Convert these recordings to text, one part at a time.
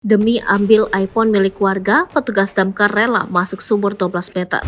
Demi ambil iPhone milik warga, petugas damkar rela masuk sumur 12 meter.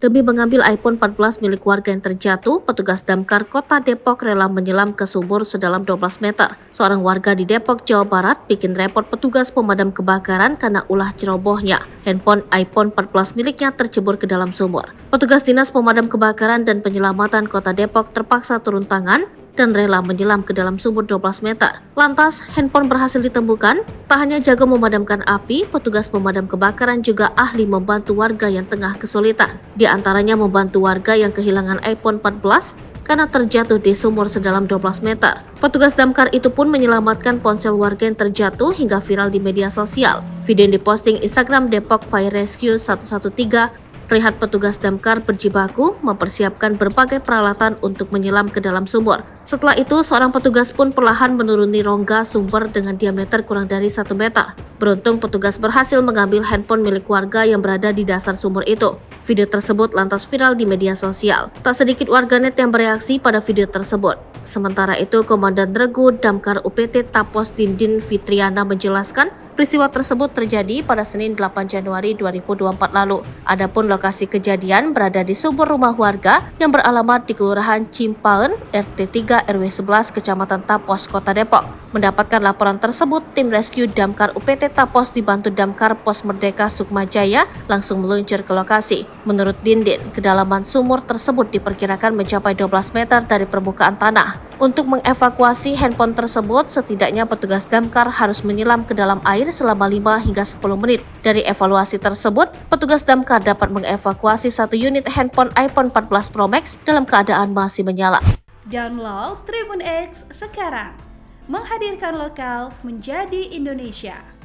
Demi mengambil iPhone 14 milik warga yang terjatuh, petugas damkar Kota Depok rela menyelam ke sumur sedalam 12 meter. Seorang warga di Depok, Jawa Barat bikin repot petugas pemadam kebakaran karena ulah cerobohnya. Handphone iPhone 14 miliknya tercebur ke dalam sumur. Petugas Dinas Pemadam Kebakaran dan Penyelamatan Kota Depok terpaksa turun tangan dan rela menyelam ke dalam sumur 12 meter. Lantas, handphone berhasil ditemukan. Tak hanya jago memadamkan api, petugas pemadam kebakaran juga ahli membantu warga yang tengah kesulitan. Di antaranya membantu warga yang kehilangan iPhone 14 karena terjatuh di sumur sedalam 12 meter. Petugas damkar itu pun menyelamatkan ponsel warga yang terjatuh hingga viral di media sosial. Video yang diposting Instagram Depok Fire Rescue 113 terlihat petugas damkar berjibaku mempersiapkan berbagai peralatan untuk menyelam ke dalam sumur. Setelah itu, seorang petugas pun perlahan menuruni rongga sumber dengan diameter kurang dari 1 meter. Beruntung petugas berhasil mengambil handphone milik warga yang berada di dasar sumur itu. Video tersebut lantas viral di media sosial. Tak sedikit warganet yang bereaksi pada video tersebut. Sementara itu, Komandan Regu Damkar UPT Tapos Dindin Fitriana menjelaskan peristiwa tersebut terjadi pada Senin 8 Januari 2024 lalu. Adapun lokasi kejadian berada di sumur rumah warga yang beralamat di Kelurahan Cimpaen, RT 3 RW 11 Kecamatan Tapos, Kota Depok. Mendapatkan laporan tersebut, tim rescue Damkar UPT Tapos dibantu Damkar Pos Merdeka Sukmajaya langsung meluncur ke lokasi. Menurut Dindin, kedalaman sumur tersebut diperkirakan mencapai 12 meter dari permukaan tanah. Untuk mengevakuasi handphone tersebut, setidaknya petugas damkar harus menyelam ke dalam air selama 5 hingga 10 menit. Dari evaluasi tersebut, petugas damkar dapat mengevakuasi 1 unit handphone iPhone 14 Pro Max dalam keadaan masih menyala. Download Tribun X sekarang, menghadirkan lokal menjadi Indonesia.